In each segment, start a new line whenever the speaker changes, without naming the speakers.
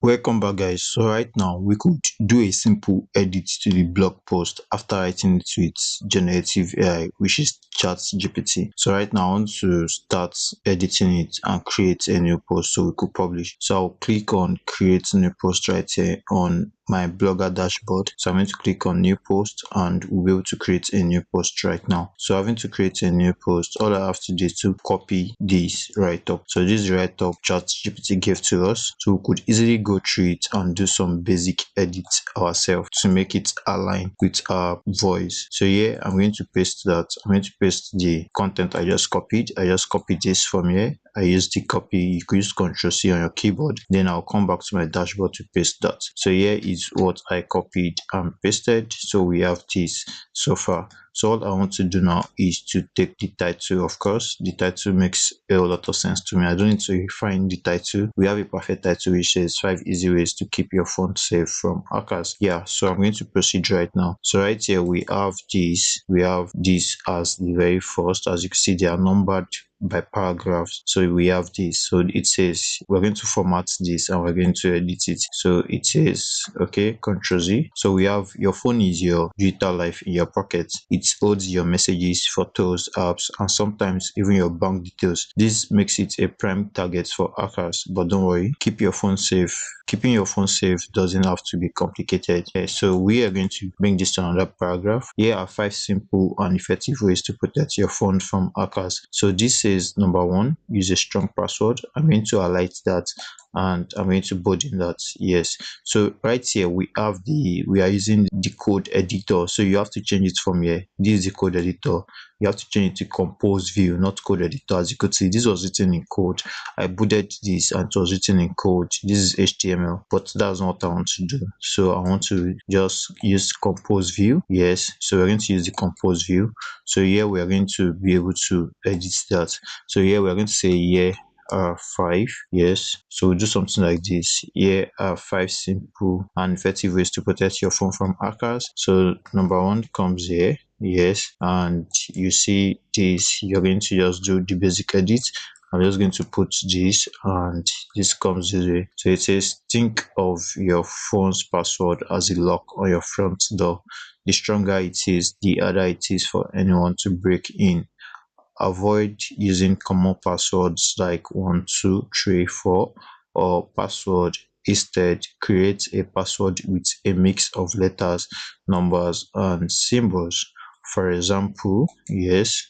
Welcome back, guys. So right now we could do a simple edit to the blog post after writing it with generative AI, which is ChatGPT. So right now I want to start editing it and create a new post so we could publish. So I'll click on create new post right here on my blogger dashboard. So I'm going to click on new post and we'll be able to create a new post right now. So having to create a new post, all I have to do is to copy this right up. So this is right up ChatGPT gave to us. So we could easily go through it and do some basic edits ourselves to make it align with our voice. So here I'm going to paste that. I'm going to paste the content I just copied. I just copied this from here. I use the copy. You could use Ctrl C on your keyboard. Then I'll come back to my dashboard to paste that. So here is what I copied and pasted. So we have this so far. So all I want to do now is to take the title. Of course, the title makes a lot of sense to me. I don't need to refine the title. We have a perfect title which says 5 easy ways to keep your phone safe from hackers. Yeah, so I'm going to proceed right now. So right here we have this. We have this as the very first. As you can see, they are numbered by paragraphs. So we have this. So it says we're going to format this and we're going to edit it. So it says, okay, Ctrl Z. So we have your phone is your digital life in your pocket. It holds your messages, photos, apps, and sometimes even your bank details. This makes it a prime target for hackers, but don't worry, keep your phone safe. Keeping your phone safe doesn't have to be complicated. Okay, so we are going to bring this to another paragraph. Here are 5 simple and effective ways to protect your phone from hackers. So this says number 1, use a strong password. I'm going to highlight that and I'm going to bold in that. Yes. So right here we are using the code editor. So you have to change it from here. This is the code editor. You have to change it to compose view, not code editor. As you could see, this was written in code. I booted this and it was written in code. This is HTML, but that's not what I want to do. So I want to just use compose view. Yes. So we're going to use the compose view. So here we are going to be able to edit that. So here we are going to say here are 5. Yes, so we'll do something like this. Here are 5 simple and effective ways to protect your phone from hackers. So number 1 comes here. Yes, and you see this, you're going to just do the basic edit. I'm just going to put this and this comes this way. So it says think of your phone's password as a lock on your front door. The stronger it is, the harder it is for anyone to break in. Avoid using common passwords like 1, 2, 3, 4 or password. Instead, create a password with a mix of letters, numbers, and symbols. For example, yes.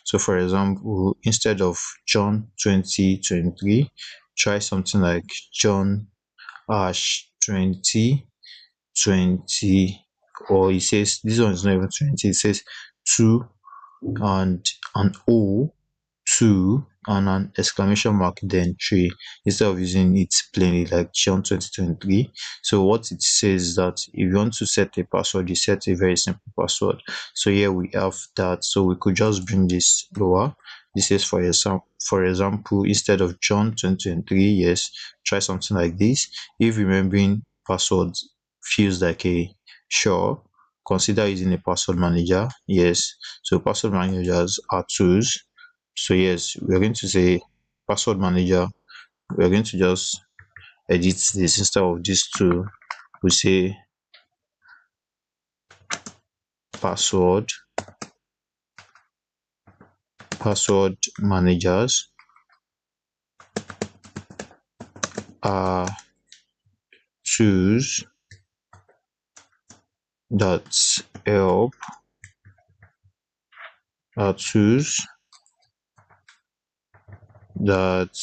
So for example, instead of John 2023, try something like John 2020, or it says this one is not even 20, it says 2 and an O, 2 and an exclamation mark, then 3, instead of using it plainly like John 2023. So what it says is that if you want to set a password, you set a very simple password. So here we have that. So we could just bring this lower. This is for example, instead of John 2023, yes, try something like this. If remembering passwords feels like a chore, consider using a password manager. Yes, so password managers are tools. So yes, we're going to say password manager. We're going to just edit this. Instead of this two, we say password managers are tools that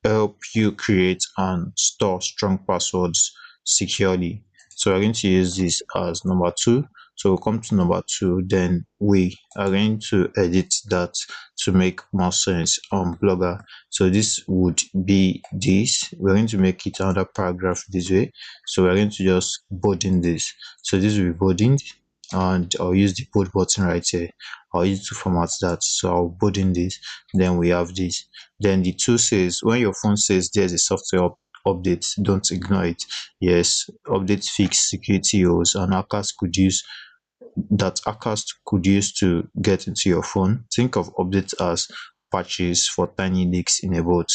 help you create and store strong passwords securely. So we're going to use this as number 2. So we'll come to number 2, then we are going to edit that to make more sense on Blogger. So this would be this. We're going to make it another paragraph this way. So we're going to just bolding this. So this will be bolding, and I'll use the bold button right here. I'll use to format that. So I'll bolding this. Then we have this. Then the 2 says when your phone says there's a software update, don't ignore it. Yes, updates fix security holes and hackers could use to get into your phone. Think of updates as patches for tiny leaks in a boat.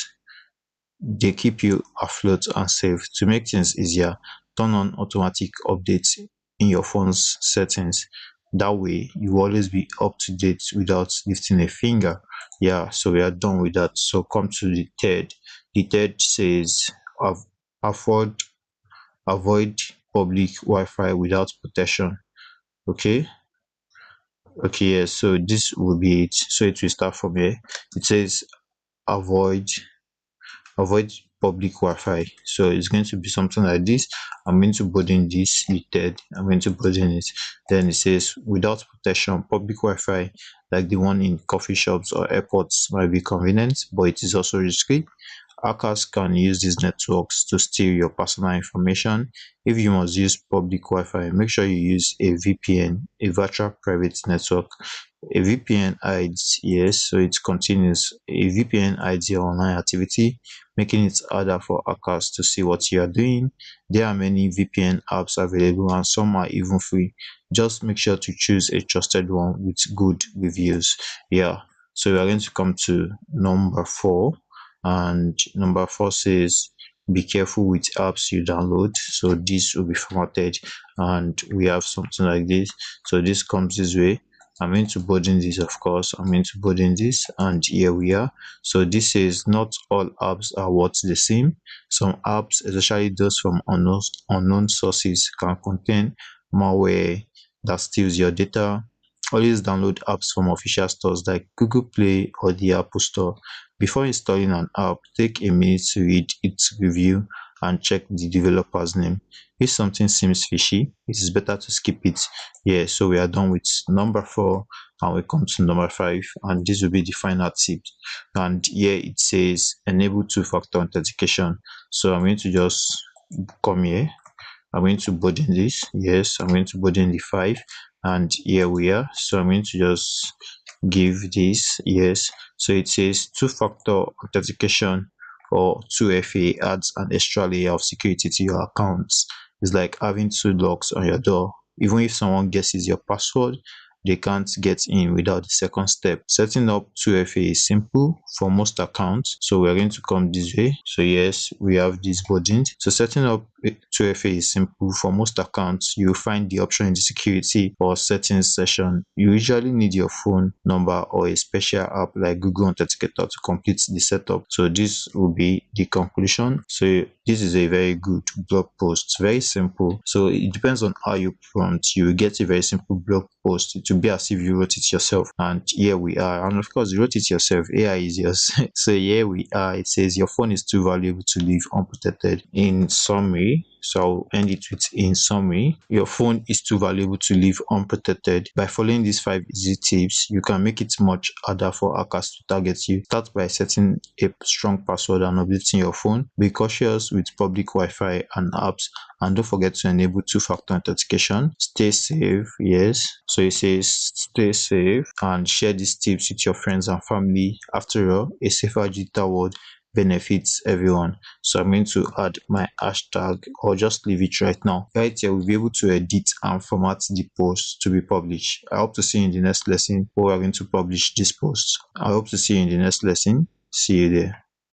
They keep you afloat and safe. To make things easier, turn on automatic updates in your phone's settings. That way, you will always be up to date without lifting a finger. Yeah, so we are done with that. So come to the third. The third says av- avoid avoid public Wi-Fi without protection. Okay. Okay, yes. So this will be it. So it will start from here. It says avoid avoid public Wi-Fi. So it's going to be something like this. I'm going to burden this third. I'm going to burden it. Then it says without protection, public Wi-Fi like the one in coffee shops or airports might be convenient, but it is also risky. Hackers can use these networks to steal your personal information. If you must use public Wi-Fi, make sure you use a VPN, a virtual private network. A VPN hides, yes, so it continues. A VPN hides your online activity, making it harder for hackers to see what you are doing. There are many VPN apps available and some are even free. Just make sure to choose a trusted one with good reviews. Yeah, so we are going to come to number 4, and number 4 says be careful with apps you download. So this will be formatted and we have something like this. So this comes this way. I'm going to burden this, of course. I'm going to burden this, and here we are. So this says not all apps are worth the same. Some apps, especially those from unknown sources, can contain malware that steals your data. Always download apps from official stores like Google Play or the Apple Store. Before installing an app, take a minute to read its review and check the developer's name. If something seems fishy, it is better to skip it. Yeah, so we are done with number 4 and we come to number 5, and this will be the final tip. And here it says enable two-factor authentication. So I'm going to just come here. I'm going to burden this. Yes, I'm going to burden the 5, and here we are. So I'm going to just give this. Yes, so it says two-factor authentication or 2FA adds an extra layer of security to your accounts. It's like having two locks on your door. Even if someone guesses your password, they can't get in without the second step. Setting up 2FA is simple for most accounts. So we're going to come this way. So yes, we have this burdened. So setting up 2FA is simple for most accounts. You'll find the option in the security or settings section. You usually need your phone number or a special app like Google Authenticator to complete the setup. So this will be the conclusion. So this is a very good blog post, very simple. So it depends on how you prompt. You will get a very simple blog post. It will be as if you wrote it yourself. And here we are. And of course, you wrote it yourself. AI is yours. So here we are. It says your phone is too valuable to leave unprotected. In summary, so I'll end it with in summary, your phone is too valuable to leave unprotected. By following these 5 easy tips, you can make it much harder for hackers to target you. Start by setting a strong password and updating your phone. Be cautious with public Wi-Fi and apps, and don't forget to enable two-factor authentication. Stay safe. Yes, so it says stay safe and share these tips with your friends and family. After all, a safer digital world benefits everyone. So I'm going to add my hashtag or just leave it right now. Right here, we'll be able to edit and format the post to be published. I hope to see you in the next lesson where we're going to publish this post. I hope to see you in the next lesson. See you there.